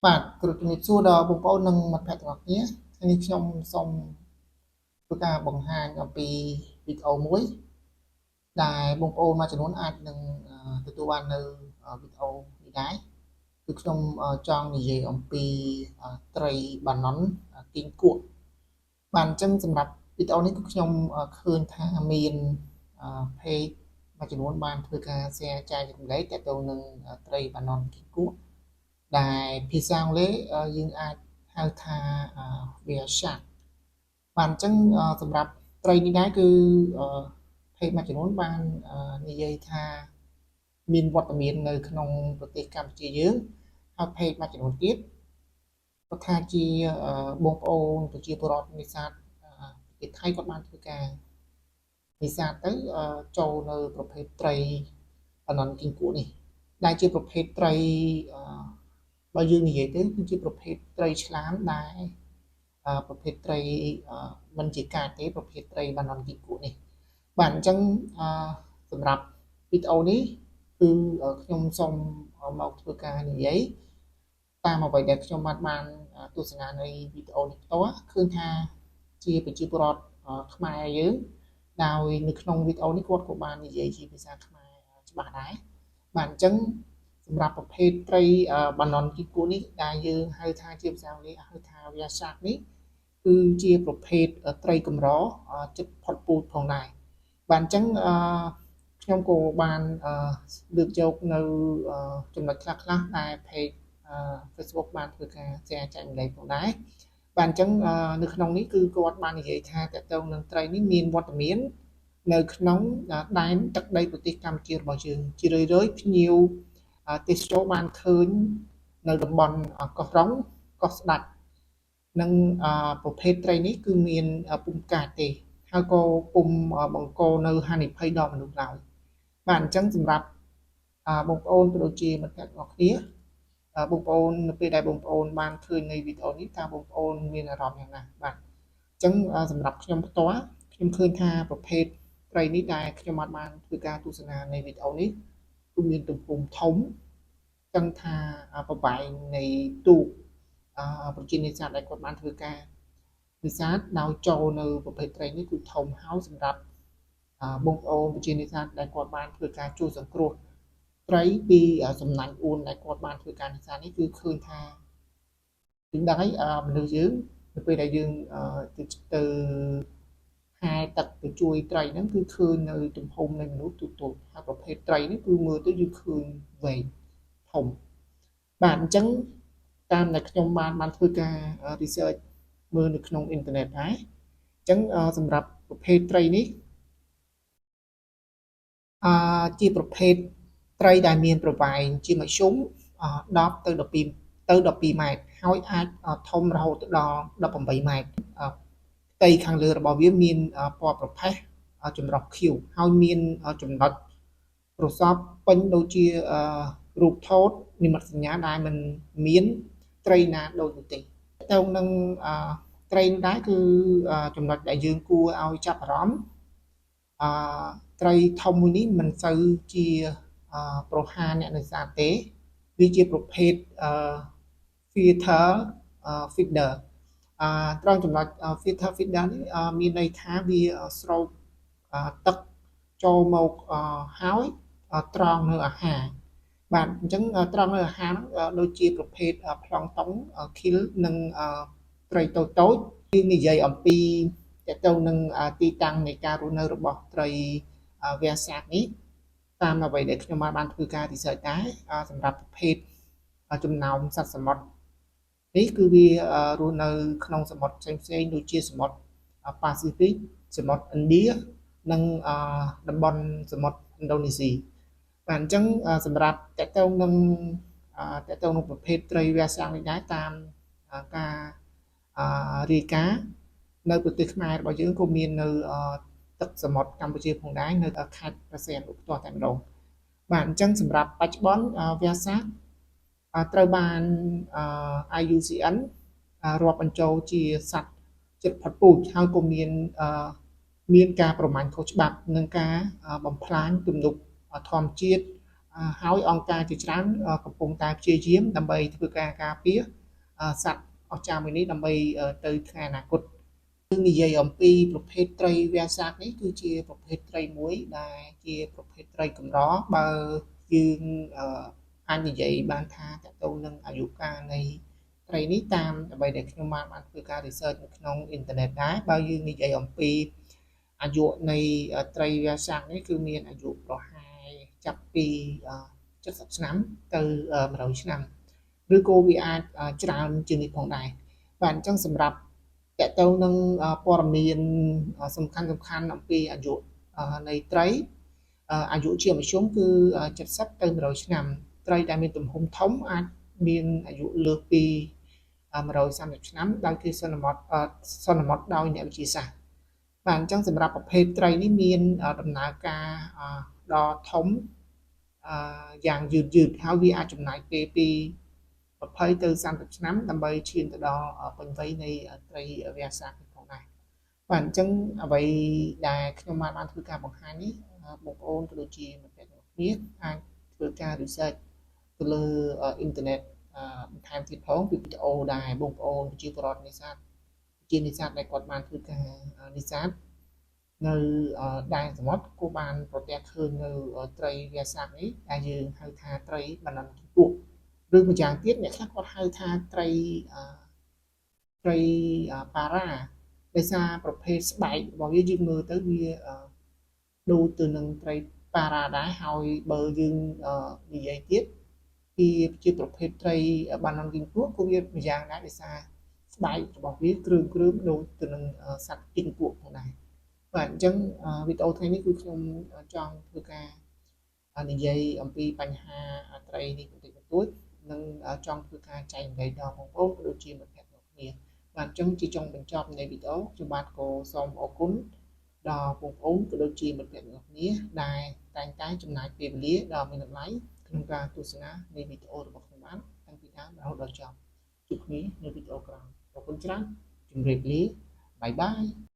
បាទគ្រូជំរាបសួរដល់បងប្អូននិងមិត្តភក្តិទាំងអស់គ្នាថ្ងៃនេះខ្ញុំសូមធ្វើការបង្ហាញអំពីវីដេអូមួយដែលបងប្អូនមួយចំនួនអាចនឹងទទួលបាននៅវីដេអូនេះដែរគឺខ្ញុំចង់និយាយអំពីត្រីបាណុនគីងគក់បាទអញ្ចឹងសម្រាប់វីដេអូនេះគឺខ្ញុំឃើញថាមានpage មួយចំនួនបានធ្វើការ share ចែករំលែកទាក់ទងនឹងត្រីបាណុនគីងគក់ដែលភាសាអង់គ្លេសយើងអាចហៅថាវាសាក់បាទអញ្ចឹងសម្រាប់ត្រីនេះដែរគឺភេទមួយចំនួនបាននិយាយថាមានវត្តមាននៅក្នុងប្រទេសកម្ពុជាយើងហើយភេទមួយចំនួនទៀតគាត់ថាជាបងប្អូនប្រជាពលរដ្ឋនេសាទប្រទេសថៃគាត់បានធ្វើការនេសាទទៅចូលនៅប្រភេទត្រីអនន្តគីងគក់នេះដែលជាប្រភេទត្រីបើយើងនិយាយទៅគឺជាប្រភេទត្រីឆ្លាមដែលប្រភេទត្រីមិនជាកាចទេប្រភេទត្រីបាណុនគីងគក់នេះបាទអញ្ចឹងសម្រាប់វីដេអូនេះគឺខ្ញុំសូមមកធ្វើការនិយាយតាមអ្វីដែលខ្ញុំបានទស្សនានៃវីដេអូនេះផ្ទាល់ឃើញថាជាប្រជាពលរដ្ឋខ្មែរយើងដោយនៅក្នុងវីដេអូនេះគាត់ក៏បាននិយាយជាភាសាខ្មែរច្បាស់ដែរបាទអញ្ចឹងសម្រាប់ប្រភេទត្រីបាណុនគីគក់នេះដែលយើងហៅថាជាភាសាអង់គ្លេសហៅថាវាសាក់នេះគឺជាប្រភេទត្រីកម្រចិត្តផុតពូជផងដែរបាទអញ្ចឹងខ្ញុំក៏បានលើកយកនៅចំណុចខ្លះៗដែល page Facebook បានធ្វើការ share ចែករំលែកផងដែរបាទអញ្ចឹងនៅក្នុងនេះគឺគាត់បាននិយាយថាតើតើនឹងត្រីនេះមានវត្តមាននៅក្នុងដែនទឹកដីប្រទេសកម្ពុជារបស់យើងជារឿយៗភ្ញៀវទេសចរបានឃើញនៅតំបន់កោះរ៉ុងកោះស្ដាច់និងប្រភេទត្រីនេះគឺមានពុំកាចទេហើយក៏ពុំបង្កនៅហានិភ័យដល់មនុស្សឡើយបាទអញ្ចឹងសម្រាប់បងប្អូនក៏ដូចជាមិត្តភក្តិរបស់គ្នាបងប្អូននៅពេលដែលបងប្អូនបានឃើញនៃវីដេអូនេះតើបងប្អូនមានអារម្មណ៍យ៉ាងណាបាទអញ្ចឹងសម្រាប់ខ្ញុំផ្ទាល់ខ្ញុំឃើញថាប្រភេទត្រីនេះដែលខ្ញុំបានធ្វើការទស្សនានៃវីដេអូនេះគឺមានទំហំធំចឹងថាប្រវែងនៃទូកប្រជានេសាទដែលគាត់បានធ្វើការនេសាទដោយចូលនៅប្រភេទត្រីនេះគឺធំហើយសម្រាប់បងប្អូនប្រជានេសាទដែលគាត់បានធ្វើការជួយសង្គ្រោះត្រីពីសំណាញ់អួនដែលគាត់បានធ្វើការនេសាទនេះគឺឃើញថាถึงដឹងហើយមនុស្សយើងនៅពេលដែលយើងទៅហែទឹកទៅជួយត្រីហ្នឹងគឺឃើញនៅទំហំនៃមនុស្សទូទៅហើយប្រភេទត្រីនេះគឺមើលទៅយើងឃើញវែងធំបាទអញ្ចឹងតាមដែលខ្ញុំបានធ្វើការ research មើលនៅក្នុងអ៊ីនធឺណិតដែរអញ្ចឹងសម្រាប់ប្រភេទត្រីនេះជាប្រភេទត្រីដែលមានប្រវែងជាមធ្យម10ទៅ12ម៉ែត្រហើយអាចធំរហូតដល់18ម៉ែត្រផ្ទៃខាងលើរបស់វាមានពណ៌ប្រផេះចម្រុះខៀវហើយមានចំណុចប្រសពពេញដូចជារូបថតនិមិត្តសញ្ញាដែលមិនមានត្រីណាដូចនោះទេទៅនឹងត្រីដែរគឺចំណុចដែលយើងគួរឲ្យចាប់អារម្មណ៍ត្រីធំមួយនេះមិនសូវជាប្រហារអ្នកនេសាទទេវាជាប្រភេទfilter feeder ត្រង់ចំណុច filter feeder នេះមានន័យថាវាស្រោបទឹកចូលមកហើយត្រង់នៅអាហារបាទអញ្ចឹងត្រង់នៅអាហារដូចជាប្រភេទប្លង់តុងខីលនិងត្រីតូចៗយើងនិយាយអំពីតទៅនឹងទីតាំងនៃការរស់នៅរបស់ត្រីវាសាក់នេះតាមអ្វីដែលខ្ញុំបានធ្វើការ research ដែរសម្រាប់ប្រភេទចំណោមសត្វសមុទ្រនេះគឺវារស់នៅក្នុងសមុទ្រផ្សេងៗដូចជាសមុទ្រប៉ាស៊ីហ្វិកសមុទ្រឥណ្ឌានិងតំបន់សមុទ្រឥណ្ឌូនេស៊ីបាទអញ្ចឹងសម្រាប់តទៅនឹងប្រភេទត្រីវាសាំងនេះដែរតាមការរាយការណ៍នៅប្រទេសខ្មែររបស់យើងក៏មាននៅទឹកសមុទ្រកម្ពុជាផងដែរនៅខេត្តព្រះសីហនុផ្ទាល់តែម្ដងបាទអញ្ចឹងសម្រាប់បច្ចុប្បន្នវាសាក់ត្រូវបាន IUCN រាប់បញ្ចូលជាសត្វជិតផុតពូជហើយក៏មានការប្រមាញ់ខុសច្បាប់និងការបំផ្លាញទំនប់ធម្មជាតិ ហើយអង្គការជាច្រើនកំពុងតែព្យាយាមដើម្បីធ្វើការការពារសត្វអស្ចារ្យមួយនេះដើម្បីទៅថ្ងៃអនាគតយើងនិយាយអំពីប្រភេទត្រីវាសាក់នេះគឺជាប្រភេទត្រីមួយដែលជាប្រភេទត្រីកម្របើយើងអាចនិយាយបានថាតទៅនឹងអាយុកាលនៃត្រីនេះតាមដើម្បីដែលខ្ញុំបានធ្វើការ research នៅក្នុងអ៊ីនធឺណិតដែរបើយើងនិយាយអំពីអាយុនៃត្រីវាសាក់នេះគឺមានអាយុប្រហែលចាប់ពី70ឆ្នាំទៅ100ឆ្នាំឬក៏វាអាចច្រើនជាងនេះផងដែរបាទអញ្ចឹងសម្រាប់តកតទៅនឹងព័ត៌មានសំខាន់អំពីអាយុនៃត្រីអាយុជាមធ្យមគឺ70ទៅ100ឆ្នាំត្រីដែលមានទំហំធំអាចមានអាយុលើសពី130ឆ្នាំដោយគេសន្មត់ដោយអ្នកវិទ្យាសាស្ត្របាទអញ្ចឹងសម្រាប់ប្រភេទត្រីនេះមានដំណើរការដ៏ធំយ៉ាងយឺតហើយវាអាចចំណាយពេលពី20ទៅ30ឆ្នាំដើម្បីឈានទៅដល់ពេញវ័យនៃត្រីវាសាក់ផងដែរបាទអញ្ចឹងអ្វីដែលខ្ញុំបានធ្វើការបង្ហាញនេះបងប្អូនក៏ដូចជាមិត្តភ័ក្តិទាំងគ្នាអាចធ្វើការ research ទៅលើអ៊ីនធឺណិតបន្ថែមទៀតផងពីវីដេអូដែលបងប្អូនជាពលរដ្ឋនេសាទដែលគាត់បានធ្វើការនេសាទនៅដែនសមុទ្រគូបានប្រទះឃើញនៅត្រីវាសាក់នេះដែលយើងហៅថាត្រីបណ្ណាគីពួកឬម្យ៉ាងទៀតអ្នកខ្លះគាត់ហៅថាត្រីប៉ារ៉ាដោយសារប្រភេទស្បែករបស់វាយើងមើលទៅវាដូចទៅនឹងត្រីប៉ារ៉ាដែរហើយបើយើងនិយាយទៀតជាប្រភេទត្រីបណ្ណាគីពួកគឺវាម្យ៉ាងដែរដោយសារស្បែករបស់វាគ្រឿងដូចទៅនឹងសត្វគីពួកផងដែរបាទអញ្ចឹងវីដេអូថ្ងៃនេះគឺខ្ញុំចង់ធ្វើការនិយាយអំពីបញ្ហាត្រីនេះបន្តិចបន្តួចនិងចង់ធ្វើការចែករំលែកដល់បងប្អូនក៏ដូចជាមិត្តភ័ក្តិរបស់គ្នាបាទអញ្ចឹងជាចុងបញ្ចប់នៃវីដេអូខ្ញុំបាទក៏សូមអរគុណដល់បងប្អូនក៏ដូចជាមិត្តភ័ក្តិរបស់គ្នាដែលតែងតែចំណាយពេលវេលាដ៏មានតម្លៃក្នុងការទស្សនានៃវីដេអូរបស់ខ្ញុំបាទតាំងពីដើមរហូតដល់ចប់ជួបគ្នានៅវីដេអូក្រោយអរគុណច្រើនជម្រាបលាបាយបាយ